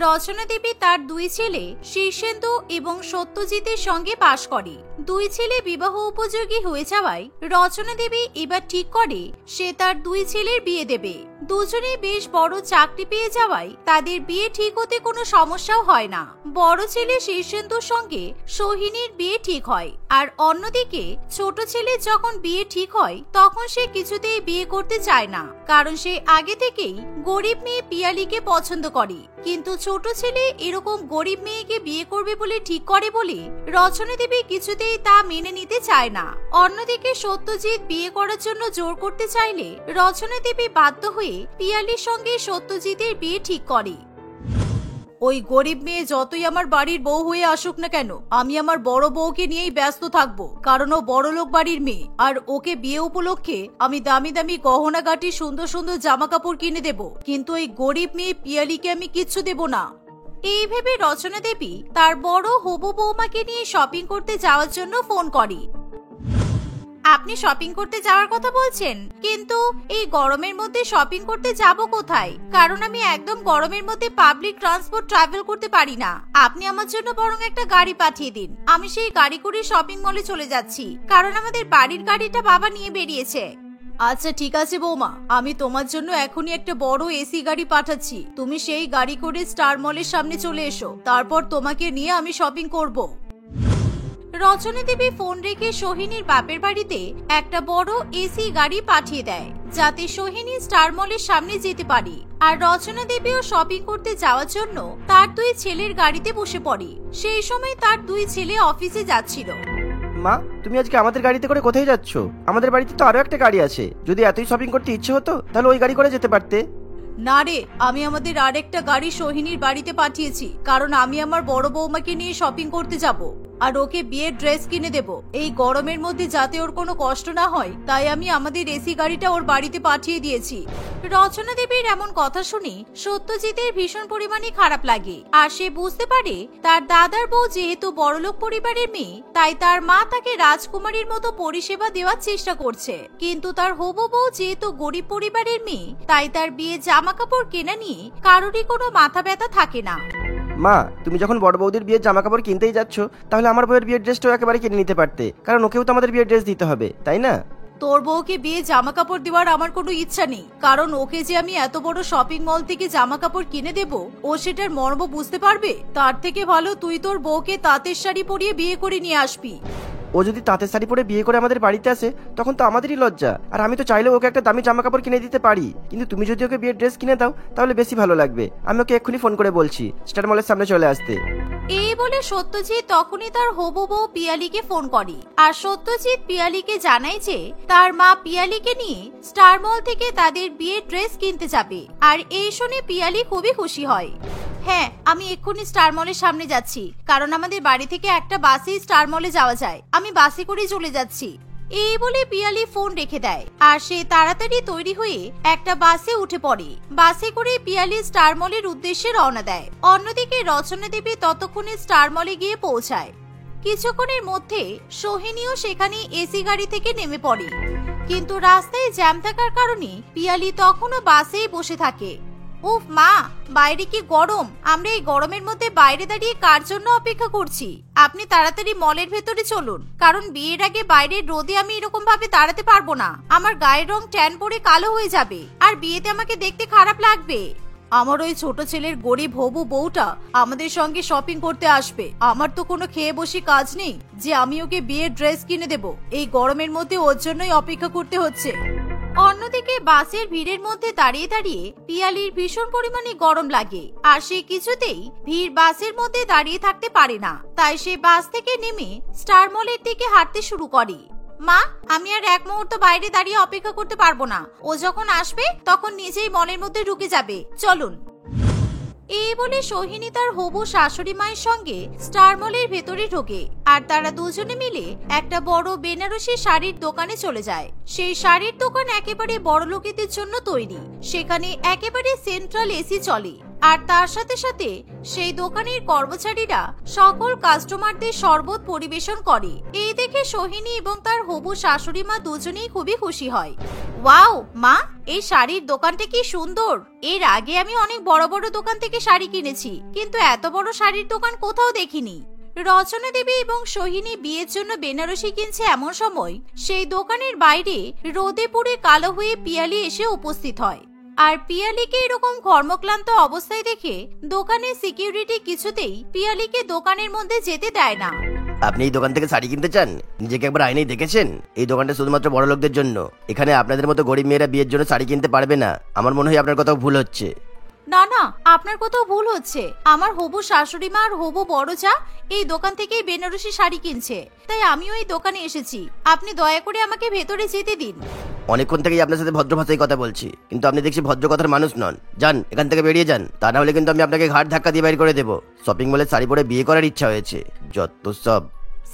রচনা দেবী তার দুই ছেলে শীর্ষেন্দু এবং সত্যজিতের সঙ্গে বাস করে। দুই ছেলে বিবাহ উপযোগী হয়ে যাওয়ায় রচনা দেবী এবার ঠিক করে সে তার দুই ছেলের বিয়ে দেবে। দুজনেই বেশ বড় চাকরি পেয়ে যাওয়ায় তাদের বিয়ে ঠিক হতে কোনো সমস্যাও হয় না। বড় ছেলে শীর্ষেন্দুর সঙ্গে সোহিনীর বিয়ে ঠিক হয়, আর অন্যদিকে ছোট ছেলে যখন বিয়ে ঠিক হয় তখন সে কিছুতেই বিয়ে করতে চায় না, কারণ সে আগে থেকেই গরিব মেয়ে পিয়ালিকে পছন্দ করে। কিন্তু ছোট ছেলে এরকম গরিব মেয়েকে বিয়ে করবে বলে ঠিক করে বলে রচনা দেবী কিছুতেই তা মেনে নিতে চায় না। অন্যদিকে সত্যজিৎ বিয়ে করার জন্য জোর করতে চাইলে রচনা দেবী বাধ্য হয়ে পিয়ালির সঙ্গে সত্যজিতের বিয়ে ঠিক করে। ওই গরিব মেয়ে যতই আমার বাড়ির বউ হয়ে আসুক না কেন, আমি আমার বড় বউকে নিয়েই ব্যস্ত থাকবো, কারণ ও বড় লোক বাড়ির মেয়ে। আর ওকে বিয়ে উপলক্ষে আমি দামি দামি গহনা গাটি সুন্দর সুন্দর জামা কাপড় কিনে দেব, কিন্তু ওই গরিব মেয়ে পিয়ালিকে আমি কিচ্ছু দেব না। এই ভেবে রচনা দেবী তার বড় হবু বৌমাকে নিয়ে শপিং করতে যাওয়ার জন্য ফোন করে। আপনি শপিং করতে যাওয়ার কথা বলছেন, কিন্তু এই গরমের মধ্যে শপিং করতে যাব কোথায়? কারণ আমি একদম গরমের মধ্যে পাবলিক ট্রান্সপোর্ট ট্রাভেল করতে পারি না। আপনি আমার জন্য বরং একটা গাড়ি পাঠিয়ে দিন, আমি সেই গাড়ি করে শপিং মলে চলে যাচ্ছি, কারণ আমাদের বাড়ির গাড়িটা বাবা নিয়ে বেরিয়েছে। আচ্ছা ঠিক আছে বৌমা, আমি তোমার জন্য এখনই একটা বড় এসি গাড়ি পাঠাচ্ছি, তুমি সেই গাড়ি করে স্টার মলের সামনে চলে এসো, তারপর তোমাকে নিয়ে আমি শপিং করব। রচনা দেবী ফোন রেখে সোহিনীর বাপের বাড়িতে একটা বড় এসি গাড়ি পাঠিয়ে দেয়, যাতে সোহিনী স্টার মলের সামনে যেতে পারে। আর রচনা দেবীও শপিং করতে যাওয়ার জন্য তার দুই ছেলের গাড়িতে বসে পড়ে। সেই সময় তার দুই ছেলে অফিসে যাচ্ছিল। মা, তুমি আজকে আমাদের গাড়িতে করে কোথায় যাচ্ছ? আমাদের বাড়িতে তো আরো একটা গাড়ি আছে, যদি এতই শপিং করতে ইচ্ছে হতো তাহলে ওই গাড়ি করে যেতে পারতে। না রে, আমি আমাদের আরেকটা গাড়ি সোহিনীর বাড়িতে পাঠিয়েছি, কারণ আমি আমার বড় বৌমাকে নিয়ে শপিং করতে যাব আর ওকে বিয়ের ড্রেস কিনে দেব। এই গরমের মধ্যে যাতে ওর কোনো কষ্ট না হয়, তাই আমি আমাদের এসি গাড়িটা ওর বাড়িতে পাঠিয়ে দিয়েছি। রচনা দেবীর এমন কথা শুনে সত্যজিতের ভীষণ পরিমাণে খারাপ লাগে, আর সে বুঝতে পারে তার দাদার বউ যেহেতু বড়লোক পরিবারের মেয়ে, তাই তার মা তাকে রাজকুমারীর মতো পরিষেবা দেওয়ার চেষ্টা করছে। কিন্তু তার হবু বউ যেহেতু গরিব পরিবারের মেয়ে, তাই তার বিয়ে জামা কাপড় কেনা নিয়ে কারোরই কোনো মাথা ব্যথা থাকে না। মা, তুমি যখন বড় বৌদির বিয়ের জামা কাপড় কিনতেই যাচ্ছ, তাহলে আমার বউয়ের বিয়ের ড্রেসটাও একেবারে কিনে নিতে পারতে, কারণ ওকেও তো আমাদের বিয়ের ড্রেস দিতে হবে, তাই না? তোর বউকে বিয়ে জামা কাপড় দেওয়ার আমার কোনো ইচ্ছা নেই, কারণ ওকে যে আমি এত বড় শপিং মল থেকে জামা কাপড় কিনে দেব, ও সেটার মর্ম বুঝতে পারবে? তার থেকে ভালো তুই তোর বউকে তাঁতের শাড়ি পরিয়ে বিয়ে করে নিয়ে আসবি। ও যদি তাঁতের শাড়ি পরে বিয়ে করে আমাদের বাড়িতে আসে, তখন তো আমাদেরই লজ্জা। আর আমি তো চাইলে ওকে একটা দামি জামা কাপড় কিনে দিতে পারি, কিন্তু তুমি যদি ওকে বিয়ের ড্রেস কিনে দাও তাহলে বেশি ভালো লাগবে। আমি ওকে এক্ষুনি ফোন করে বলছি স্টার মলের সামনে চলে আসতে। এই বলে সত্যজিৎ তখনই তার হবু বউ পিয়ালিকে ফোন করে, আর সত্যজিৎ পিয়ালিকে জানায় যে তার মা পিয়ালিকে নিয়ে স্টার মল থেকে তাদের বিয়ের ড্রেস কিনতে যাবে। আর এই শুনে পিয়ালি খুবই খুশি হয়। হ্যাঁ, আমি এক্ষুনি স্টার মলের সামনে যাচ্ছি, কারণ আমাদের বাড়ি থেকে একটা বাসে স্টার মলে যাওয়া যায়, আমি বাসে করে চলে যাচ্ছি। এই বলে পিয়ালি ফোন রেখে দেয়, আর সে তাড়াতাড়ি তৈরি হয়ে একটা বাসে উঠে পড়ে। বাসে করে পিয়ালি স্টার মলের উদ্দেশ্যে রওনা দেয়। অন্যদিকে রচনা দেবী ততক্ষণে স্টার মলে গিয়ে পৌঁছায়। কিছুক্ষণের মধ্যে সোহিনীও সেখানে এসি গাড়ি থেকে নেমে পড়ে, কিন্তু রাস্তায় জ্যাম থাকার কারণে পিয়ালি তখনও বাসেই বসে থাকে। উফ মা, বাইরে কি গরম! আমরা এই গরমের মধ্যে বাইরে দাঁড়িয়ে কার জন্য অপেক্ষা করছি? আপনি তাড়াতাড়ি মলের ভেতরে চলুন, কারণ বিয়ের আগে বাইরের রোদে আমি এরকম ভাবে দাঁড়াতে পারবো না। আমার গায়ের রং ট্যান পড়ে কালো হয়ে যাবে, আর বিয়েতে আমাকে দেখতে খারাপ লাগবে। আমার ওই ছোট ছেলের গরিব হবু বউটা আমাদের সঙ্গে শপিং করতে আসবে। আমার তো কোনো খেয়ে বসে কাজ নেই যে আমি ওকে বিয়ের ড্রেস কিনে দেব। এই গরমের মধ্যে ওর জন্যই অপেক্ষা করতে হচ্ছে। অন্যদিকে বাসের ভিড়ের মধ্যে দাঁড়িয়ে দাঁড়িয়ে পিয়ালির ভীষণ পরিমাণে গরম লাগে, আর সে কিছুতেই ভিড় বাসের মধ্যে দাঁড়িয়ে থাকতে পারে না। তাই সে বাস থেকে নেমে স্টার মলের দিকে হাঁটতে শুরু করে। মা, আমি আর এক মুহূর্ত বাইরে দাঁড়িয়ে অপেক্ষা করতে পারবো না। ও যখন আসবে তখন নিজেই মলের মধ্যে ঢুকে যাবে, চলুন। এই বলে সোহিনী তার হবু শাশুড়ি মায়ের সঙ্গে স্টার মলের ভেতরে ঢোকে, আর তারা দুজনে মিলে একটা বড় বেনারসি শাড়ির দোকানে চলে যায়। সেই শাড়ির দোকান একেবারে বড় লোকেদের জন্য তৈরি, সেখানে একেবারে সেন্ট্রাল এসি চলে। আর তার সাথে সাথে সেই দোকানের কর্মচারীরা সকল কাস্টমারদের শরবত পরিবেশন করে। এই দেখে সোহিনী এবং তার হবু শাশুড়ি মা দুজনেই খুবই খুশি হয়। ওয়াও মা, এই শাড়ির দোকানটা কি সুন্দর। এর আগে আমি অনেক বড় বড় দোকান থেকে শাড়ি কিনেছি, কিন্তু এত বড় শাড়ির দোকান কোথাও দেখিনি। রচনা দেবী এবং সোহিনী বিয়ের জন্য বেনারসি কিনছে এমন সময় সেই দোকানের বাইরে রোদে পুড়ে কালো হয়ে পিয়ালি এসে উপস্থিত হয়। আর পিয়ালিকে এরকম কর্মক্লান্ত অবস্থায় দেখে দোকানের সিকিউরিটি কিছুতেই পিয়ালিকে দোকানের মধ্যে যেতে দেয় না। আপনি এই দোকান থেকে শাড়ি কিনতে চান? নিজেকে একবার আয়নায় দেখেছেন? এই দোকানটা শুধুমাত্র বড় লোকদের জন্য। এখানে আপনাদের মতো গরিব মেয়েরা বিয়ের জন্য শাড়ি কিনতে পারবে না। আমার মনে হয় আপনার কোথাও ভুল হচ্ছে। না না, আপনার কোথাও ভুল হচ্ছে। আমার হবু শাশুড়ি মা আর হবু বড় যা এই দোকান থেকেই বেনারসি শাড়ি কিনছে, তাই আমিও এই দোকানে এসেছি। আপনি দয়া করে আমাকে ভেতরে যেতে দিন। অনেকক্ষণ থেকেই আপনার সাথে ভদ্র ভাষায় কথা বলছি, কিন্তু আপনি দেখছি ভদ্র কথার মানুষ নন। যান, এখান থেকে বেরিয়ে যান, তা না হলে কিন্তু আমি আপনাকে ঘাট ধাক্কা দিয়ে বাইর করে দেবো। শপিং মলে শাড়ি পরে বিয়ে করার ইচ্ছা হয়েছে, যত সব।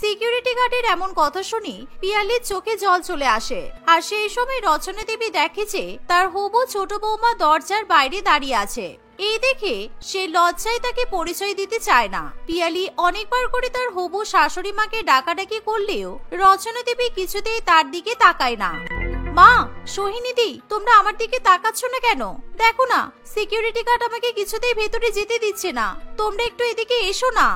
সিকিউরিটি গার্ডের এমন কথা শুনি পিয়ালির চোখে জল চলে আসে। আর সেই সময় রচনা দেবী দেখে যে তার হবু ছোট বৌমা দরজার বাইরে দাঁড়িয়ে আছে। এই দেখে সে লজ্জায় তাকে পরিচয় দিতে চায় না। পিয়ালি অনেকবার করে তার হবু শাশুড়ি মাকে ডাকাডাকি করলেও রচনা দেবী কিছুতেই তার দিকে তাকায় না। মা, সোহিনীদি, তোমরা আমার দিকে তাকাচ্ছ না কেন? দেখো না, সিকিউরিটি গার্ড আমাকে কিছুতেই ভেতরে যেতে দিচ্ছে না। তোমরা একটু এদিকে এসো না।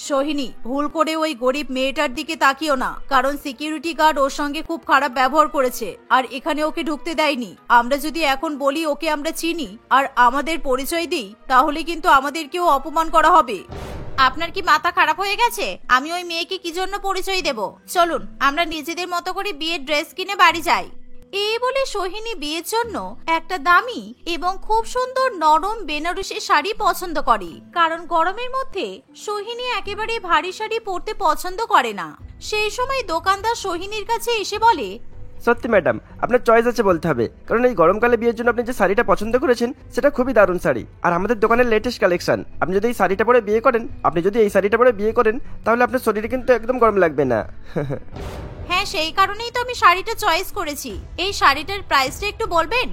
সোহিনী, ভুল করে ওই গরিব মেয়েটার দিকে তাকিও না, কারণ সিকিউরিটি গার্ড ওর সঙ্গে খুব খারাপ ব্যবহার করেছে আর এখানে ওকে ঢুকতে দেয়নি। আমরা যদি এখন বলি ওকে আমরা চিনি আর আমাদের পরিচয় দিই, তাহলে কিন্তু আমাদেরকেও অপমান করা হবে। আপনার কি মাথা খারাপ হয়ে গেছে? আমি ওই মেয়েকে কি জন্য পরিচয় দেব? চলুন আমরা নিজেদের মতো করে বিয়ের ড্রেস কিনে বাড়ি যাই। এই বলে সোহিনী বিয়ের জন্য একটা দামি এবং খুব সুন্দর নরম বেনারসি শাড়ি পছন্দ করে, কারণ গরমের মধ্যে সোহিনী একেবারে ভারী শাড়ি পরতে পছন্দ করে না। সেই সময় দোকানদার সোহিনীর কাছে এসে বলে, সত্যি ম্যাডাম, আপনার চয়েস আছে বলতে হবে, কারণ এই গরমকালে বিয়ের জন্য আপনি যে শাড়িটা পছন্দ করেছেন সেটা খুবই দারুণ শাড়ি, আর আমাদের দোকানের লেটেস্ট কালেকশন। আপনি যদি এই শাড়িটা পরে বিয়ে করেন, তাহলে আপনার শরীরে কিন্তু একদম গরম লাগবে না। হ্যাঁ, সেই কারণেই তো আমি শাড়িটা চয়েস করেছি। এই শাড়িটার প্রাইসটা একটু বলবেন?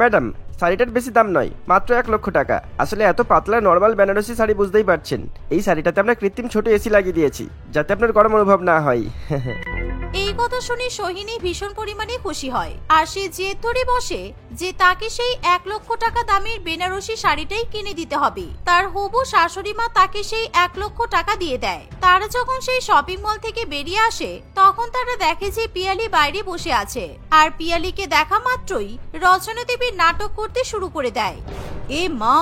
ম্যাডাম, শাড়িটার বেশি দাম নয়, মাত্র 1 লক্ষ টাকা। আসলে এত পাতলা নর্মাল বেনারসি শাড়ি বুঝতেই পারছেন, এই শাড়িটাতে আমরা কৃত্রিম ছোট এসি লাগিয়ে দিয়েছি যাতে আপনার গরম অনুভব না হয়। এই কথা শুনে সোহিনী ভীষণ পরিমাণে খুশি হয় আর সে জেদ ধরে বসে যে তাকে সেই 1 লক্ষ টাকা দামের বেনারসি শাড়িটাই কিনে দিতে হবে। তার হবু শাশুড়ি মা তাকে সেই 1 লক্ষ টাকা দিয়ে দেয়। তারা যখন সেই শপিং মল থেকে বেরিয়ে আসে তখন তারা দেখে যে পিয়ালি বাইরে বসে আছে, আর পিয়ালিকে দেখা মাত্রই রচনা দেবী নাটক করতে শুরু করে দেয়। এ মা,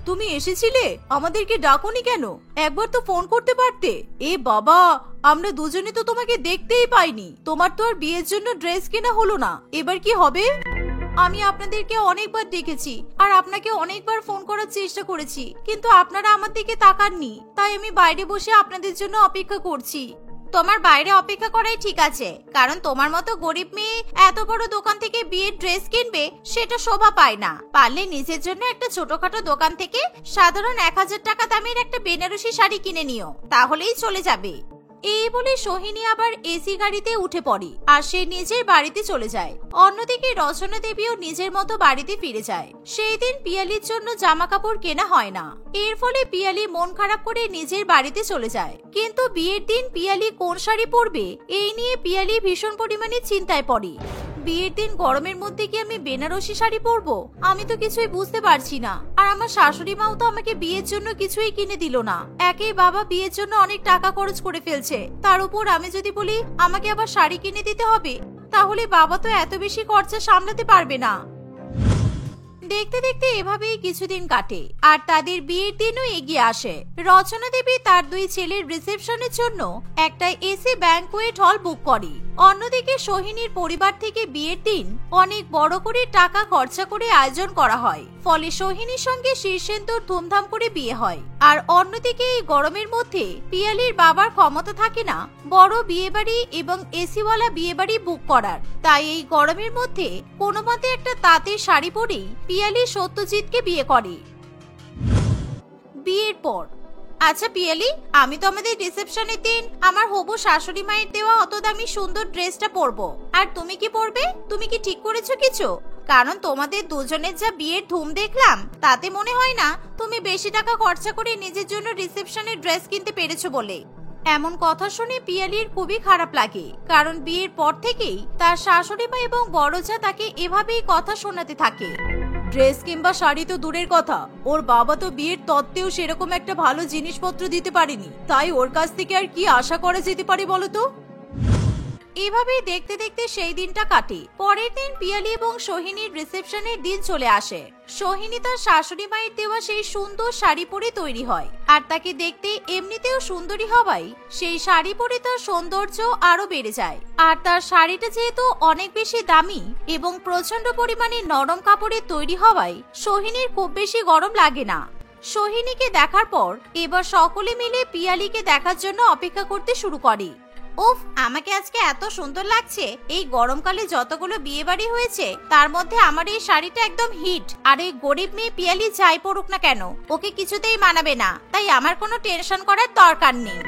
তুমি এসেছিলে? আমাদেরকে ডাকোনি কেন? একবার তো ফোন করতে পারতে। এ বাবা, আমরা দুজনে তো তোমাকে দেখতেই পাইনি। তোমার তো আর বিয়ের জন্য ড্রেস কেনা হলো না, এবার কি হবে? আমি আপনাদেরকে অনেকবার ডেকেছি আর আপনাকে অনেকবার ফোন করার চেষ্টা করেছি, কিন্তু আপনারা আমার দিকে তাকাননি, তাই আমি বাইরে বসে আপনাদের জন্য অপেক্ষা করছি। তোমার বাইরে অপেক্ষা করাই ঠিক আছে, কারণ তোমার মতো গরিব মেয়ে এত বড় দোকান থেকে বিয়ের ড্রেস কিনবে সেটা শোভা পায় না। পারলে নিজের জন্য একটা ছোটখাটো দোকান থেকে সাধারণ 1000 টাকা দামের একটা বেনারসি শাড়ি কিনে নিও, তাহলেই চলে যাবে। এই বলে সোহিনী আবার এসি গাড়িতে উঠে পড়ে আর সে নিজের বাড়িতে চলে যায়। অন্যদিকে রচনা দেবীও নিজের মতো বাড়িতে ফিরে যায়। সেই দিন পিয়ালির জন্য জামা কাপড় কেনা হয় না। এর ফলে পিয়ালি মন খারাপ করে নিজের বাড়িতে চলে যায়। কিন্তু বিয়ের দিন পিয়ালি কোন শাড়ি পরবে এই নিয়ে পিয়ালি ভীষণ পরিমাণে চিন্তায় পড়ে। বিয়ের দিন গরমের মধ্যে কি আমি বেনারসি শাড়ি পরবো? আমি তো কিছুই বুঝতে পারছি না। আর আমার শাশুড়ি মাও তো আমাকে বিয়ের জন্য কিছুই কিনে দিল না। একেই বাবা বিয়ের জন্য অনেক টাকা খরচ করে ফেলছে, তার উপর আমি যদি বলি আমাকে আবার শাড়ি কিনে দিতে হবে, তাহলে বাবা তো এত বেশি খরচা সামলাতে পারবে না। দেখতে দেখতে এভাবেই কিছুদিন কাটে আর তাদের বিয়ের দিনও এগিয়ে আসে। রচনা দেবী তার 2 ছেলের রিসেপশনের জন্য একটা এসি ব্যাংকুয়েট হল বুক করে। অন্যদিকে সোহিনীর পরিবার থেকে বিয়ের দিন অনেক বড় করে টাকা খরচা করে আয়োজন করা হয়, ফলে সোহিনীর সঙ্গে শীর্ষেন্দুর ধুমধাম করে বিয়ে হয়। আর অন্যদিকে এই গরমের মধ্যে পিয়ালির বাবার ক্ষমতা থাকে না বড় বিয়েবাড়ি এবং এসিওয়ালা বিয়েবাড়ি বুক করার, তাই এই গরমের মধ্যে কোনো মতে একটা তাঁতের শাড়ি পরেই পিয়ালি সত্যজিৎকে বিয়ে করে। বিয়ের পর, আচ্ছা পিয়ালি, আমি তো আমাদের রিসেপশনের দিন আমার হবু শাশুড়ি মায়ের দেওয়া অত দামি সুন্দর ড্রেসটা পরবো, আর তুমি কি পরবে? তুমি কি ঠিক করেছো কিছু? কারণ তোমাদের দুজনের যা বিয়ের ধুম দেখলাম তাতে মনে হয় না তুমি বেশি টাকা খরচা করে নিজের জন্য রিসেপশনের ড্রেস কিনতে পেরেছো বলে। এমন কথা শুনে পিয়ালির খুবই খারাপ লাগে, কারণ বিয়ের পর থেকেই তার শাশুড়ি মা এবং বড় যা তাকে এভাবেই কথা শোনাতে থাকে। ড্রেস কিংবা শাড়ি তো দূরের কথা, ওর বাবা তো বিয়ের তত্ত্বেও সেরকম একটা ভালো জিনিসপত্র দিতে পারেনি, তাই ওর কাছ থেকে আর কি আশা করা যেতে পারে বলতো। এভাবেই দেখতে দেখতে সেই দিনটা কাটে। পরের দিন পিয়ালি এবং সোহিনীর রিসেপশনের দিন চলে আসে। সোহিনী তার শাশুড়ি মায়ের দেওয়া সেই সুন্দর শাড়ি পরে তৈরি হয়, আর তাকে দেখতে এমনিতেও সুন্দরী হওয়ায় সেই শাড়ি পরে তার সৌন্দর্য আরো বেড়ে যায়। আর তার শাড়িটা যেহেতু অনেক বেশি দামি এবং প্রচন্ড পরিমাণে নরম কাপড়ের তৈরি হওয়ায় সোহিনীর খুব বেশি গরম লাগে না। সোহিনীকে দেখার পর এবার সকলে মিলে পিয়ালিকে দেখার জন্য অপেক্ষা করতে শুরু করে। উফ, আমাকে আজকে এত সুন্দর লাগছে। এই গরমকালে যতগুলো বিয়ে বাড়ি হয়েছে তার মধ্যে আমার এই শাড়িটা একদম হিট। আর এই গরিব মেয়ে পিয়ালি যাই পড়ুক না কেন, ওকে কিছুতেই মানাবে না, তাই আমার কোনো টেনশন করার দরকার নেই।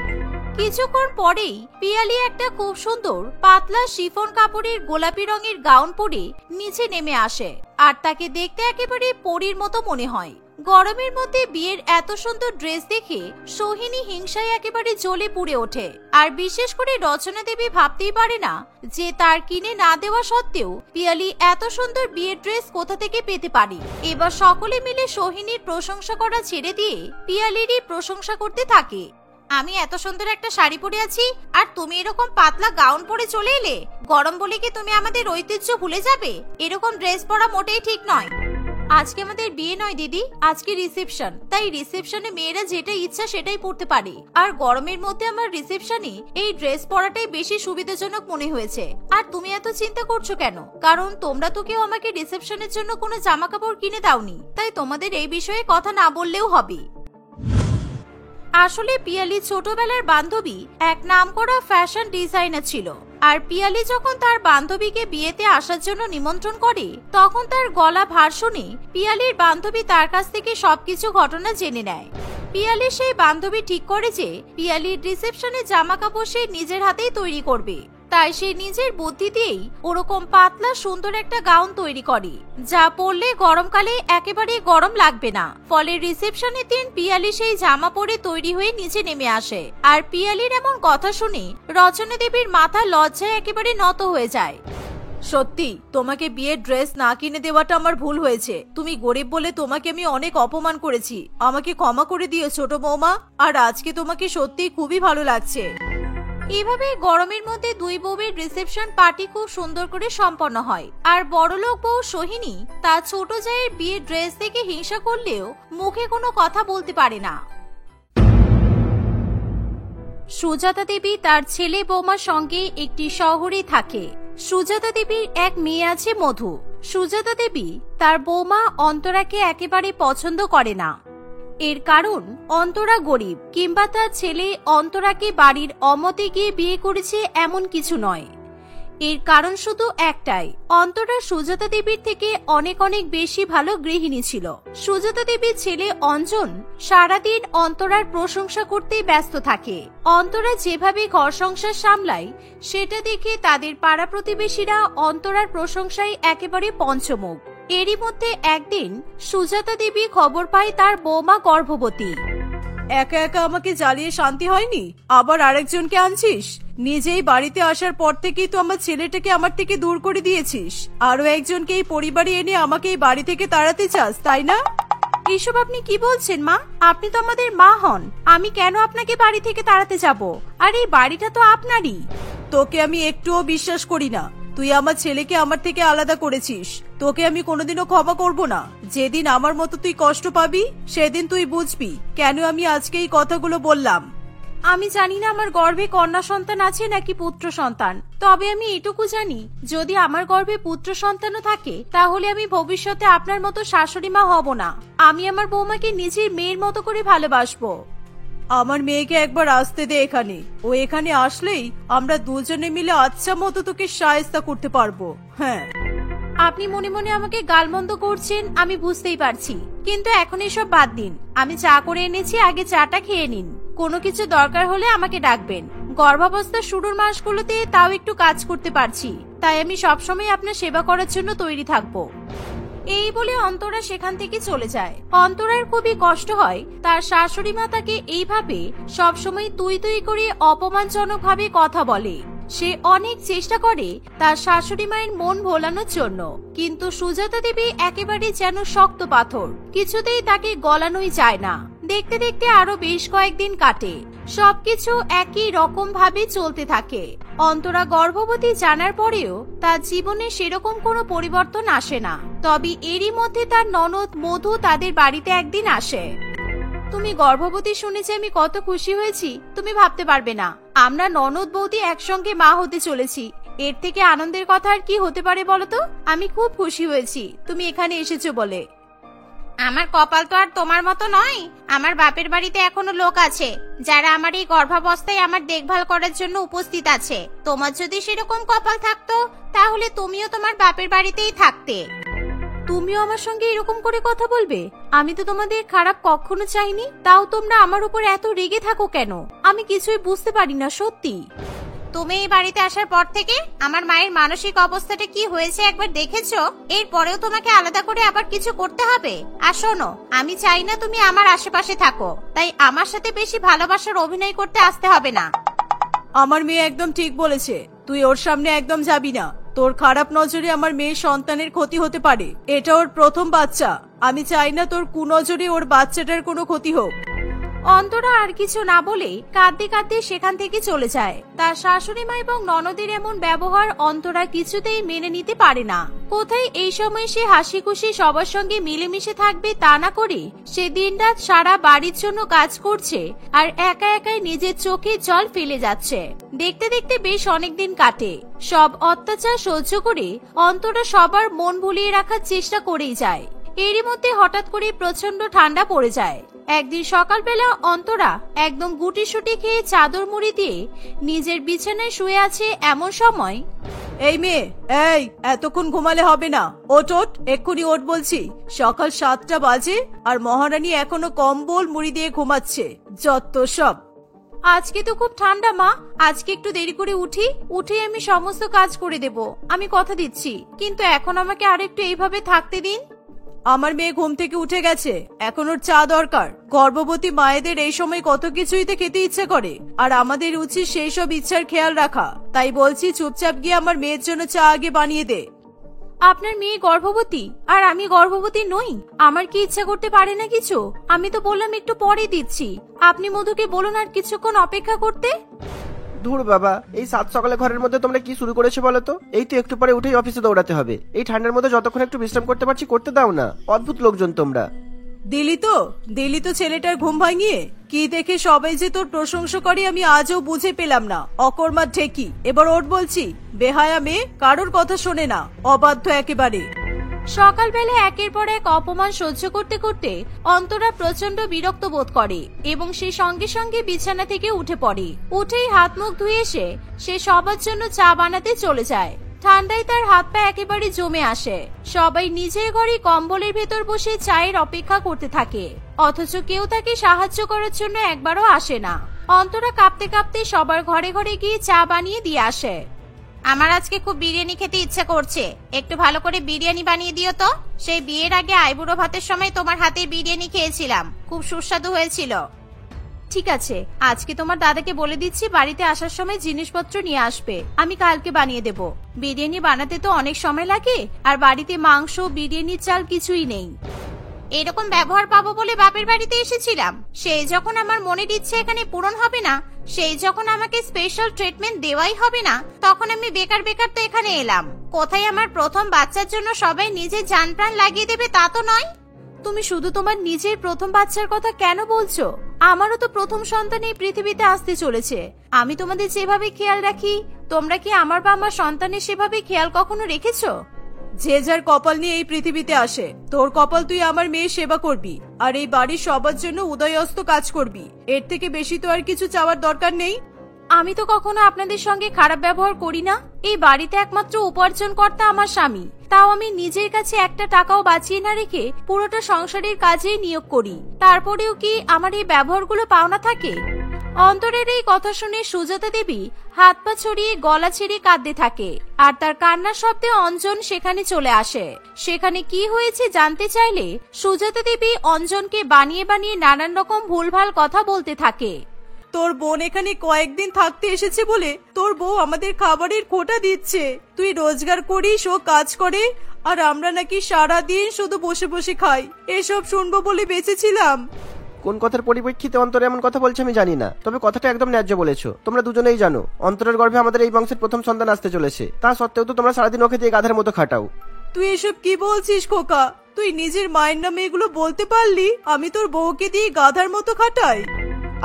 কিছুক্ষণ পরেই পিয়ালি একটা খুব সুন্দর পাতলা শিফন কাপড়ের গোলাপি রঙের গাউন পরে নিচে নেমে আসে, আর তাকে দেখতে একেবারে পরীর মতো মনে হয়। গরমের মধ্যে বিয়ের এত সুন্দর ড্রেস দেখে সোহিনী হিংসায় একেবারে জ্বলে পুড়ে ওঠে। আর বিশেষ করে রচনা দেবী ভাবতেই পারে না যে তার কিনে না দেওয়া সত্ত্বেও পিয়ালি এত সুন্দর বিয়ের ড্রেস কোথা থেকে পেতে পারে। এবার সকলে মিলে সোহিনীর প্রশংসা করা ছেড়ে দিয়ে পিয়ালিরই প্রশংসা করতে থাকে। আমি এত সুন্দর একটা শাড়ি পরে আছি আর তুমি এরকম পাতলা গাউন পরে চলে এলে। গরম বলে কি তুমি আমাদের ঐতিহ্য ভুলে যাবে? এরকম ড্রেস পরা মোটেই ঠিক নয়। আজকে আমাদের বিয়ে নয় দিদি, আজকে রিসেপশন, তাই রিসেপশনে মেয়েরা যেটা ইচ্ছা সেটাই পরতে পারে। আর গরমের মধ্যে আমার রিসেপশনে এই ড্রেস পরাটাই বেশি সুবিধাজনক মনে হয়েছে। আর তুমি এত চিন্তা করছো কেন? কারণ তোমরা তো কেউ আমাকে রিসেপশনের জন্য কোনো জামা কাপড় কিনে দাওনি, তাই তোমাদের এই বিষয়ে কথা না বললেও হবে। আসলে পিয়ালি ছোটবেলার বান্ধবী এক নামকরা ফ্যাশন ডিজাইনার ছিল। আর পিয়ালি যখন তার বান্ধবীকে বিয়েতে আসার জন্য নিমন্ত্রণ করে তখন তার গলা ভার শুনে পিয়ালির বান্ধবী তার কাছ থেকে সবকিছু ঘটনা জেনে নেয়। পিয়ালি সেই বান্ধবী ঠিক করে যে পিয়ালির রিসেপশনে জামা কাপড় সে নিজের হাতেই তৈরি করবে। তাই সে নিজের বুদ্ধি দিয়েই ওরকম পাতলা সুন্দর একটা গাউন তৈরি করে, যা পরলে গরমকালে একেবারে গরম লাগবে না। ফলে রিসেপশনের দিন পিয়ালি সেই জামা পরে তৈরি হয়ে নিচে নেমে আসে। আর পিয়ালির এমন কথা শুনে রচনা দেবীর মাথা লজ্জায় একেবারে নত হয়ে যায়। সত্যি তোমাকে বিয়ের ড্রেস না কিনে দেওয়াটা আমার ভুল হয়েছে। তুমি গরিব বলে তোমাকে আমি অনেক অপমান করেছি, আমাকে ক্ষমা করে দিও ছোট বৌমা। আর আজকে তোমাকে সত্যি খুবই ভালো লাগছে। এভাবে গরমের মধ্যে দুই বউয়ের রিসেপশন পার্টি খুব সুন্দর করে সম্পন্ন হয়। আর বড়লোক বউ সোহিনী তার ছোট জায়ের বিয়ের ড্রেস দেখে হিংসা করলেও মুখে কোনো কথা বলতে পারে না। সুজাতা দেবী তার ছেলে বৌমার সঙ্গে একটি শহরে থাকে। সুজাতা দেবীর এক মেয়ে আছে মধু। সুজাতা দেবী তার বৌমা অন্তরাকে একেবারে পছন্দ করে না। এর কারণ অন্তরা গরিব, কিংবা তার ছেলে অন্তরাকে বাড়ির অমতে গিয়ে বিয়ে করেছে এমন কিছু নয়। এর কারণ শুধু একটাই, অন্তরা সুজাতা দেবীর থেকে অনেক অনেক বেশি ভালো গৃহিণী ছিল। সুজাতা দেবীর ছেলে অঞ্জন সারাদিন অন্তরার প্রশংসা করতে ব্যস্ত থাকে। অন্তরা যেভাবে ঘর সংসার সামলায় সেটা দেখে তাদের পাড়া প্রতিবেশীরা অন্তরার প্রশংসায় একেবারে পঞ্চমুখ। এরই মধ্যে একদিন সুজাতা দেবী খবর পায় তার বৌমা গর্ভবতী। একা একা আমাকে জ্বালিয়ে শান্তি হয়নি, আবার আরেকজনকে আনছিস। নিজেই বাড়িতে আসার পর থেকেই তো আমার ছেলেটাকে আমার থেকে দূর করে দিয়েছিস, আরো একজনকে এই পরিবারে এনে আমাকে এই বাড়ি থেকে তাড়াতে চাস, তাই না? এসব আপনি কি বলছেন মা? আপনি তো আমাদের মা হন, আমি কেন আপনাকে বাড়ি থেকে তাড়াতে যাব? আর এই বাড়িটা তো আপনারই। তোকে আমি একটুও বিশ্বাস করি না। তুই আমার ছেলেকে আমার থেকে আলাদা করেছিস, তোকে আমি কোনোদিনও ক্ষমা করব না। যেদিন আমার মতো তুই কষ্ট পাবি সেদিন তুই বুঝবি কেন আমি আজকে এই কথাগুলো বললাম। আমি জানি না আমার গর্ভে কন্যা সন্তান আছে নাকি পুত্র সন্তান, তবে আমি এটুকু জানি যদি আমার গর্ভে পুত্র সন্তানও থাকে তাহলে আমি ভবিষ্যতে আপনার মতো শাশুড়ি মা হব না। আমি আমার বৌমাকে নিজের মেয়ের মতো করে ভালোবাসবো। আমার মেয়েকে একবার আসতে দে এখানে, ও এখানে আসলেই আমরা দুজনে মিলে আচ্ছা মতো তোকে শায়েস্তা করতে পারবো। হ্যাঁ, আপনি মনে মনে আমাকে গালমন্দ করছেন আমি বুঝতেই পারছি, কিন্তু এখন এসব বাদ দিন। আমি চা করে এনেছি, আগে চাটা খেয়ে নিন। কোনো কিছু দরকার হলে আমাকে ডাকবেন। গর্ভাবস্থা শুরুর মাসগুলোতে তাও একটু কাজ করতে পারছি, তাই আমি সবসময় আপনার সেবা করার জন্য তৈরি থাকবো। এই বলে অন্তরা সেখান থেকে চলে যায়। অন্তরার খুবই কষ্ট হয়, তার শাশুড়ি মা তাকে এইভাবে সবসময় তুই তুই করে অপমানজনক ভাবে কথা বলে। সে অনেক চেষ্টা করে তার শাশুড়ি মায়ের মন ভোলানোর জন্য, কিন্তু সুজাতা দেবী একেবারে যেন শক্ত পাথর, কিছুতেই তাকে গলানোই যায় না। দেখতে দেখতে আরো বেশ কয়েকদিন কাটে, সবকিছু একই রকম ভাবে চলতে থাকে। অন্তরা গর্ভবতী জানার পরেও তার জীবনে সেরকম কোনো পরিবর্তন আসে না। তবে এরই মধ্যে তার ননদ মধু তাদের বাড়িতে একদিন আসে। তুমি গর্ভবতী শুনেছি আমি কত খুশি হয়েছি তুমি ভাবতে পারবে না। আমরা ননদ বৌদি একসঙ্গে মা হতে চলেছি, এর থেকে আনন্দের কথা আর কি হতে পারে বলো তো? আমি খুব খুশি হয়েছি তুমি এখানে এসেছো বলে। আমার কপাল তো আর তোমার মতো নয়। আমার বাপের বাড়িতে এখনো লোক আছে যারা আমার এই গর্ভাবস্থায় আমার দেখভাল করার জন্য উপস্থিত আছে। তোমার যদি সেরকম কপাল থাকতো তাহলে তুমিও তোমার বাপের বাড়িতেই থাকতে। তুমিও আমার সঙ্গে এরকম করে কথা বলবে? আমি তো তোমাদের খারাপ কখনো চাইনি, তাও তোমরা আমার উপর এত রেগে থাকো কেন? আমি কিছুই বুঝতে পারি না সত্যি। তুমি এই বাড়িতে আসার পর থেকে আমার মায়ের মানসিক অবস্থাটা কি হয়েছে একবার দেখেছো? এরপরেও তোমাকে আলাদা করে আবার কিছু করতে হবে? আর শোনো, আমি চাই না তুমি আমার আশেপাশে থাকো, তাই আমার সাথে বেশি ভালোবাসার অভিনয় করতে আসতে হবে না। আমার মেয়ে একদম ঠিক বলেছে, তুই ওর সামনে একদম যাবি না। তোর খারাপ নজরে আমার মেয়ের সন্তানের ক্ষতি হতে পারে, এটা ওর প্রথম বাচ্চা। আমি চাই না তোর কুনজরে ওর বাচ্চাটার কোনো ক্ষতি হোক। অন্তরা আর কিছু না বলে কাঁদতে কাঁদতে সেখান থেকে চলে যায়। তার শাশুড়ি মা এবং ননদের এমন ব্যবহার অন্তরা কিছুতেই মেনে নিতে পারে না। কোথায় এই সময় সে হাসি খুশি সবার সঙ্গে মিলেমিশে থাকবে তা না করে সে দিনরাত সারা বাড়ির জন্য কাজ করছে আর একা একাই নিজের চোখে জল ফেলে যাচ্ছে। দেখতে দেখতে বেশ অনেকদিন কাটে। সব অত্যাচার সহ্য করে অন্তরা সবার মন ভুলিয়ে রাখার চেষ্টা করেই যায়। এরই মধ্যে হঠাৎ করে প্রচন্ড ঠান্ডা পড়ে যায়। একদিন সকালবেলা অন্তরা একদম গুটিসুটি খেয়ে চাদর মুড়ি দিয়ে নিজের বিছানায় শুয়ে আছে। এমন সময়, এই মেয়ে, এই এতক্ষণ ঘুমালে হবে না, ওঠ ওঠ, এক্ষুনি ওঠ বলছি। সকাল 7টা বাজে আর মহারানী এখনো কম্বল মুড়ি দিয়ে ঘুমাচ্ছে, যত সব। আজকে তো খুব ঠান্ডা মা, আজকে একটু দেরি করে উঠে আমি সমস্ত কাজ করে দেব, আমি কথা দিচ্ছি। কিন্তু এখন আমাকে আরেকটু এইভাবে থাকতে দিন। আমার মেয়ে ঘুম থেকে উঠে গেছে, এখন ওর চা দরকার। গর্ভবতী মায়েদের এই সময় কত কিছুই তো খেতে ইচ্ছে করে, আর আমাদের উচিত সেই সব ইচ্ছার খেয়াল রাখা। তাই বলছি চুপচাপ গিয়ে আমার মেয়ের জন্য চা আগে বানিয়ে দে। আপনার মেয়ে গর্ভবতী আর আমি গর্ভবতী নই? আমার কি ইচ্ছা করতে পারে না কিছু? আমি তো বললাম একটু পরে দিচ্ছি। আপনি মধুকে বলুন আর কিছুক্ষণ অপেক্ষা করতে। ধুর বাবা, এই 7 সকালে ঘরের মধ্যে তোমরা কি শুরু করেছো বলো তো? এই তো একটু পরে উঠেই অফিসে দৌড়াতে হবে। এই ঠান্ডার মধ্যে যতক্ষণ একটু বিশ্রাম করতে পারছি করতে দাও না। অদ্ভুত লোকজন তোমরা। দিলি তো ছেলেটার ঘুম ভাঙিয়ে। কি দেখে সবাই যে তোর প্রশংসা করে আমি আজও বুঝে পেলাম না। অকর্মার ঠেকি। এবার ওঠ বলছি। বেহায়া মেয়ে, কারোর কথা শোনে না, অবাধ্য একেবারে। সকালবেলা একের পর এক অপমান সহ্য করতে করতে অন্তরা প্রচন্ড বিরক্ত বোধ করে এবং সে সঙ্গে সঙ্গে বিছানা থেকে উঠে পড়ে। উঠেই হাত মুখ ধুয়ে এসে সে সবার জন্য চা বানাতে চলে যায়। ঠান্ডায় তার হাত পা একেবারে জমে আসে। সবাই নিজের ঘরে কম্বলের ভেতর বসে চায়ের অপেক্ষা করতে থাকে, অথচ কেউ তাকে সাহায্য করার জন্য একবারও আসে না। অন্তরা কাঁপতে কাঁপতে সবার ঘরে ঘরে গিয়ে চা বানিয়ে দিয়ে আসে। আমার আজকে খুব বিরিয়ানি খেতে ইচ্ছা করছে, একটু ভালো করে বিরিয়ানি বানিয়ে দিও তো। সেই বিয়ের আগে আইবুড়ো ভাতের সময় তোমার হাতে বিরিয়ানি খেয়েছিলাম, খুব সুস্বাদু হয়েছিল। ঠিক আছে, আজকে তোমার দাদাকে বলে দিচ্ছি বাড়িতে আসার সময় জিনিসপত্র নিয়ে আসবে, আমি কালকে বানিয়ে দেব। বিরিয়ানি বানাতে তো অনেক সময় লাগে, আর বাড়িতে মাংস বিরিয়ানির চাল কিছুই নেই। এরকম ব্যবহার পাবো বলে বাপের বাড়িতে এসেছিলাম, সেই যখন আমার মনের ইচ্ছে এখানে পূরণ হবে না, সেই যখন আমাকে স্পেশাল ট্রিটমেন্ট দেওয়াই হবে না, তখন আমি বেকার বেকার তো এখানে এলাম। কোথায় আমার প্রথম বাচ্চার জন্য সবাই নিজের জান প্রাণ লাগিয়ে দেবে তা তো নয়। তুমি শুধু তোমার নিজের প্রথম বাচ্চার কথা কেন বলছো? আমারও তো প্রথম সন্তান এই পৃথিবীতে আসতে চলেছে। আমি তোমাদের যেভাবে খেয়াল রাখি, তোমরা কি আমার বা আমার সন্তানের সেভাবে খেয়াল কখনো রেখেছো? যে যার কপাল নিয়ে এই পৃথিবীতে আসে। তোর কপাল তুই আমার মেয়ের সেবা করবি আর এই বাড়ির সবার জন্য উদয়স্ত কাজ করবি, এর থেকে বেশি তো আর কিছু চাওয়ার দরকার নেই। আমি তো কখনো আপনাদের সঙ্গে খারাপ ব্যবহার করি না। এই বাড়িতে একমাত্র উপার্জন কর্তা আমার স্বামী, তাও আমি নিজের কাছে একটা টাকাও বাঁচিয়ে না রেখে পুরোটা সংসারের কাজেই নিয়োগ করি। তারপরেও কি আমার এই ব্যবহারগুলো পাওনা থাকে? অন্তরের এই কথা শুনে সুজাতা দেবী হাত পা ছড়িয়ে গলা ছেড়ে কাঁদতে থাকে আর তার কান্নার শব্দে অঞ্জন সেখানে চলে আসে। সেখানে কি হয়েছে জানতে চাইলে সুজাতা দেবী অঞ্জনকে বানিয়ে বানিয়ে নানান রকম ভুলভাল কথা বলতে থাকে। তোর বোন এখানে কয়েকদিন থাকতে এসেছে বলে তোর বউ আমাদের খাবারের খোটা দিচ্ছে। তুই রোজগার করিস, ও কাজ করে, আর আমরা নাকি সারাদিন শুধু বসে বসে খাই। এসব শুনবো বলে বেঁচেছিলাম। কোন কথার পরিপ্রেক্ষিতে অন্তরে এমন কথা বলছে আমি জানি না, তবে কথাটা একদম ন্যায্য বলেছো। তোমরা দুজনেই জানো অন্তরের গর্ভে আমাদের এই বংশের প্রথম সন্তান আসতে চলেছে, তা সত্ত্বেও তো তোমরা সারাদিন ওকে দিয়ে গাধার মতো খাটাও। তুই এসব কি বলছিস খোকা? তুই নিজের মায়ের নামে এগুলো বলতে পারলি? আমি তোর বউকে দিয়ে গাধার মতো খাটাই?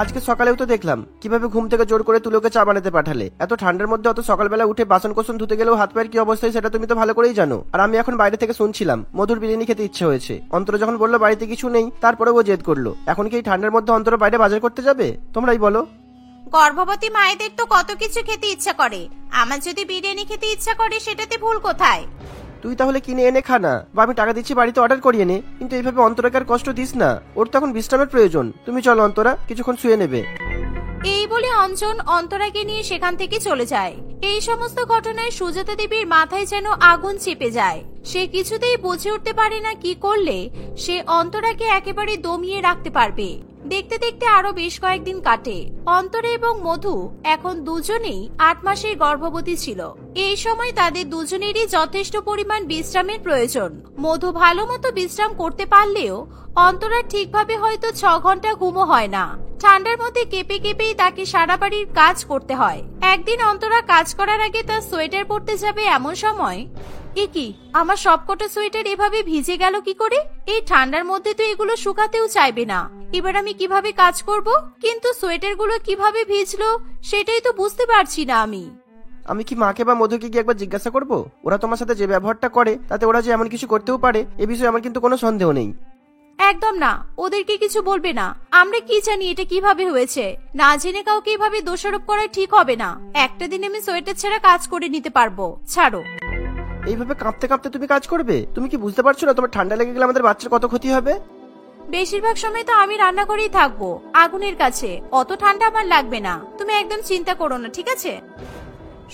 আজকে সকালেও তো দেখলাম কিভাবে ঘুম থেকে জোর করে তুলে ওকে চা বানাতে পাঠালে। এত ঠান্ডার মধ্যে অত সকালবেলা উঠে বাসন কোসন ধুতে গেলেও হাত পায়ের কি অবস্থায় সেটা তুমি তো ভালো করেই জানো। আর আমি এখন বাইরে থেকে শুনছিলাম মধুর বিরিয়ানি খেতে ইচ্ছে হয়েছে। অন্তর যখন বললো বাড়িতে কিছু নেই, তারপরে ও জেদ করলো। এখন কি এই ঠান্ডার মধ্যে অন্তর বাইরে বাজার করতে যাবে? তোমরাই বলো। গর্ভবতী মায়েদের তো কত কিছু খেতে ইচ্ছা করে, আমার যদি বিরিয়ানি খেতে ইচ্ছা করে সেটাতে ভুল কোথায়? তুই তাহলে কিনে এনে খা না, বা আমি টাকা দিচ্ছি বাড়িতে অর্ডার করিয়ে নে। কিন্তু এইভাবে অন্তরাকে আর কষ্ট দিস না, ওর তো এখন বিশ্রামের প্রয়োজন। তুমি চলো অন্তরা, কিছুক্ষণ শুয়ে নেবে। এই বলে অঞ্জন অন্তরাকে নিয়ে সেখান থেকে চলে যায়। এই সমস্ত ঘটনায় সুজাতা দেবীর মাথায় যেন আগুন চেপে যায়। সে কিছুতেই বুঝে উঠতে পারে না কি করলে সে অন্তরাকে একেবারে দমিয়ে রাখতে পারবে। দেখতে দেখতে আরো বেশ কয়েকদিন কাটে। অন্তরা এবং মধু এখন দুজনেই 8 মাসের গর্ভবতী ছিল। এই সময় তাদের দুজনেরই যথেষ্ট পরিমাণ বিশ্রামের প্রয়োজন। মধু ভালো মতো বিশ্রাম করতে পারলেও অন্তরা ঠিকভাবে হয়তো 6 ঘন্টা ঘুমও হয় না। ঠান্ডার মধ্যে কেঁপে কেঁপেই তাকে সারা বাড়ির কাজ করতে হয়। একদিন অন্তরা কাজ করার আগে তার সোয়েটার পরতে যাবে, এমন সময় কি আমার সবকটা সোয়েটার এভাবে ভিজে গেল কি করে? এই ঠান্ডার মধ্যে তো এগুলো শুকাতেও চাইবে না। এবার আমি কিভাবে কাজ করব? কিন্তু সোয়েটারগুলো কিভাবে ভিজলো সেটাই তো বুঝতে পারছি না। আমি কি মাকে বা মধুকে গিয়ে একবার জিজ্ঞাসা করব? ওরা তোমার সাথে যে ব্যবহারটা করে তাতে ওরা যে এমন কিছু করতেও পারে এ বিষয়ে আমার কিন্তু কোনো সন্দেহ নেই। একদম না, ওদেরকে কিছু বলবে না। আমরা কি জানি এটা কিভাবে হয়েছে? না জেনে কাউকে এভাবে দোষারোপ করা ঠিক হবে না। একটা দিন আমি সোয়েটার ছাড়া কাজ করে নিতে পারবো, ছাড়ো। এইভাবে কাঁপতে কাঁপতে তুমি কাজ করবে? তুমি কি বুঝতে পারছো না তোমার ঠান্ডা লেগে গেলে আমাদের বাচ্চার কত ক্ষতি হবে? বেশিরভাগ সময় তো আমি রান্না করেই থাকবো আগুনের কাছে, অত ঠান্ডা আমার লাগবে না। তুমি একদম চিন্তা করো না, ঠিক আছে?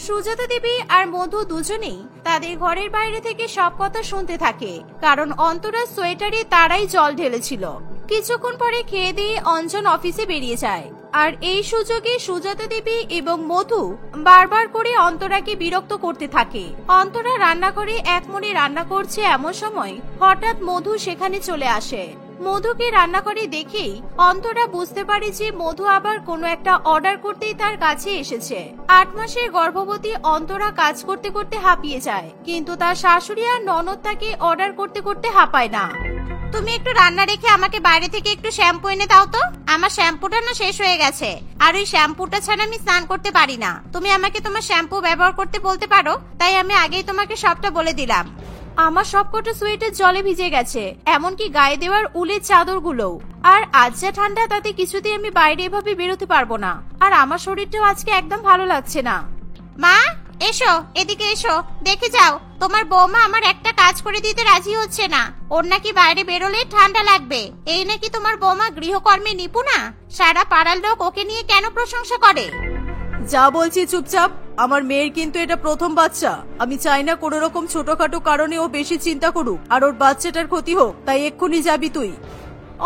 সুজাতা দেবী আর মধু দুজনেই তাদের ঘরের বাইরে থেকে সব কথা শুনতে থাকে, কারণ অন্তরা সোয়েটারে তারাই জল ঢেলেছিল। কিছুক্ষণ পরে খেয়ে দিয়ে অঞ্জন অফিসে বেরিয়ে যায়। আর এই সুযোগে সুজাতা দেবী এবং মধু বারবার করে অন্তরাকে বিরক্ত করতে থাকে। অন্তরা রান্নাঘরে এক মনে রান্না করছে, এমন সময় হঠাৎ মধু সেখানে চলে আসে। মধুকে রান্নাঘরে দেখেই অন্তরা বুঝতে পারে যে মধু আবার কোনো একটা অর্ডার করতেই তার কাছে এসেছে। 8 মাসের গর্ভবতী অন্তরা কাজ করতে করতে হাঁপিয়ে যায়, কিন্তু তার শাশুড়ি আর ননদ তাকে অর্ডার করতে করতে হাঁপায় না। তুমি একটু রান্না রেখে আমাকে বাইরে থেকে একটু শ্যাম্পু এনে দাও তো। আমার শ্যাম্পুটা না শেষ হয়ে গেছে, আর ওই শ্যাম্পুটা ছাড়া আমি স্নান করতে পারি না। তুমি আমাকে তোমার শ্যাম্পু ব্যবহার করতে বলতে পারো, তাই আমি আগেই তোমাকে সবটা বলে দিলাম। আমার সবকটা সোয়েটার জলে ভিজে গেছে, এমনকি গায়ে দেওয়ার উলের চাদরগুলোও। আর আজ যা ঠান্ডা, তাতে কিছুতেই আমি বাইরে এভাবে বেরোতে পারবো না। আর আমার শরীরটাও আজকে একদম ভালো লাগছে না। মা এসো, এদিকে এসো, দেখে যাও তোমার বৌমা আমার একটা কাজ করে দিতে রাজি হচ্ছে না। ওর নাকি বাইরে বেরোলে ঠান্ডা লাগবে। এই নাকি তোমার বৌমা গৃহকর্মে নিপুণা। সারা পাড়ার লোক ওকে নিয়ে কেন প্রশংসা করে? যা বলছি চুপচাপ। আমার মেয়ের কিন্তু এটা প্রথম বাচ্চা। আমি চাই না কোনো রকম ছোটখাটো কারণে ও বেশি চিন্তা করুক আর ওর বাচ্চাটার ক্ষতি হোক, তাই এক্ষুনি যাবি তুই।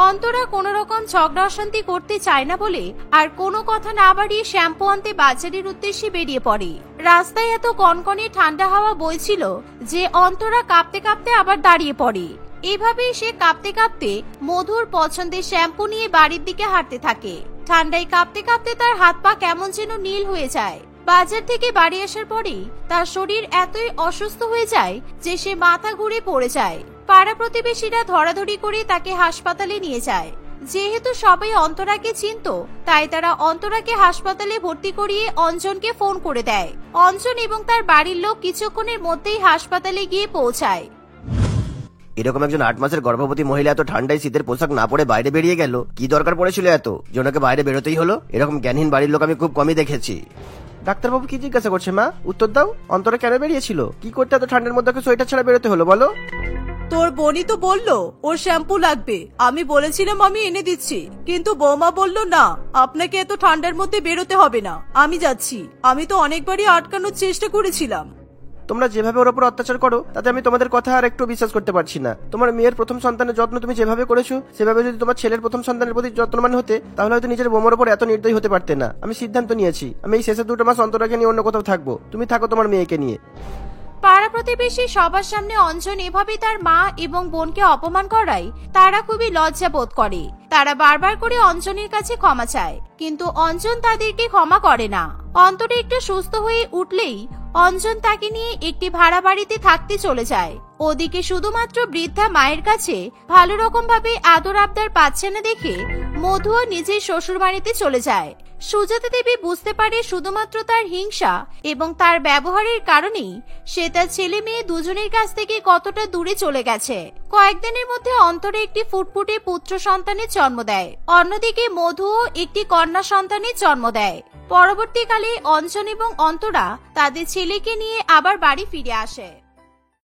অন্তরা কোনো রকম ঝগড়া অশান্তি করতে চায় না বলে আর কোনো কথা না বাড়িয়ে শ্যাম্পু আনতে বাজারের উদ্দেশ্যে বেরিয়ে পড়ে। রাস্তায় এত কনকনে ঠান্ডা হাওয়া বইছিল যে অন্তরা কাঁপতে কাঁপতে আবার দাঁড়িয়ে পড়ে। এভাবেই সে কাঁপতে কাঁপতে মধুর পছন্দের শ্যাম্পু নিয়ে বাড়ির দিকে হাঁটতে থাকে। ঠান্ডায় কাঁপতে কাঁপতে তার হাত পা কেমন যেন নীল হয়ে যায়। বাজার থেকে বাড়ি আসার পরেই তার শরীর এতই অসুস্থ হয়ে যায় যে সে মাথা ঘুরে পড়ে যায়। পাড়া প্রতিবেশীরা ধরাধরি করে তাকে হাসপাতালে নিয়ে যায়। যেহেতু সবাই অন্তরাকে চিনতো, তাই তারা অন্তরাকে হাসপাতালে ভর্তি করিয়ে অঞ্জনকে ফোন করে দেয়। অঞ্জন এবং তার বাড়ির লোক কিছুক্ষণের মধ্যেই হাসপাতালে গিয়ে পৌঁছায়। এরকম একজন 8 মাসের গর্ভবতী মহিলা এত ঠান্ডায় শীতের পোশাক না পরে বাইরে বেরিয়ে গেল, কি দরকার পড়েছিল এত যে ওনাকে বাইরে বেরোতেই হলো? এরকম জ্ঞানহীন বাড়ির লোক আমি খুব কমই দেখেছি। ডাক্তারবাবু কি জিজ্ঞাসা করছে মা? উত্তর দাও। অন্তরা কেন বেরিয়েছিল? কি করতে এত ঠান্ডার মধ্যে সোয়েটার ছাড়া বেরোতে হলো বলো? তোর বোনই তো বললো ওর শ্যাম্পু লাগবে, আমি বলেছিলাম আমি এনে দিচ্ছি, কিন্তু বৌমা বলল না, আপনাকে এত ঠান্ডার মধ্যে বেরোতে হবে না, আমি যাচ্ছি। আমি তো অনেকবারই আটকানোর চেষ্টা করেছিলাম। তোমরা যেভাবে ওর উপর অত্যাচার করো তাতে আমি তোমাদের কথা আর একটু বিশ্বাস করতে পারছি না। তোমার মেয়ের প্রথম সন্তানের যত্ন তুমি যেভাবে করেছো, সেভাবে যদি তোমার ছেলের প্রথম সন্তানের প্রতি যত্নবান হতে, তাহলে হয়তো নিজের বোমার উপর এত নির্দয়ী হতে পারতে না। আমি সিদ্ধান্ত নিয়েছি, আমি এই শেষের 2 মাস অন্তরাকে নিয়ে অন্য কোথাও থাকবো। তুমি থাকো তোমার মেয়েকে নিয়ে। পাড়া প্রতিবেশী সবার সামনে অঞ্জন এভাবে তার মা এবং বোনকে অপমান করায় তারা খুবই লজ্জা বোধ করে। তারা বারবার করে অঞ্জনের কাছে ক্ষমা চায়, কিন্তু অঞ্জন তাদেরকে ক্ষমা করে না। অন্তরে একটু সুস্থ হয়ে উঠলেই অঞ্জন তাকে নিয়ে একটি ভাড়া বাড়িতে থাকতে চলে যায়। ওদিকে শুধুমাত্র বৃদ্ধা মায়ের কাছে ভালো রকম ভাবে আদর আবদার পাচ্ছে না দেখে মধুও নিজের শ্বশুর বাড়িতে চলে যায়। সুজাতা দেবী বুঝতে পারে শুধুমাত্র তার হিংসা এবং তার ব্যবহারের কারণেই সে তার ছেলে মেয়ে দুজনের কাছ থেকে কতটা দূরে চলে গেছে। কয়েকদিনের মধ্যে অন্তরে একটি ফুটফুটে পুত্র সন্তানের জন্ম দেয়, অন্যদিকে মধুও একটি কন্যা সন্তানের জন্ম দেয়। পরবর্তীকালে অঞ্জন এবং অন্তরা তাদের ছেলেকে নিয়ে আবার বাড়ি ফিরে আসে।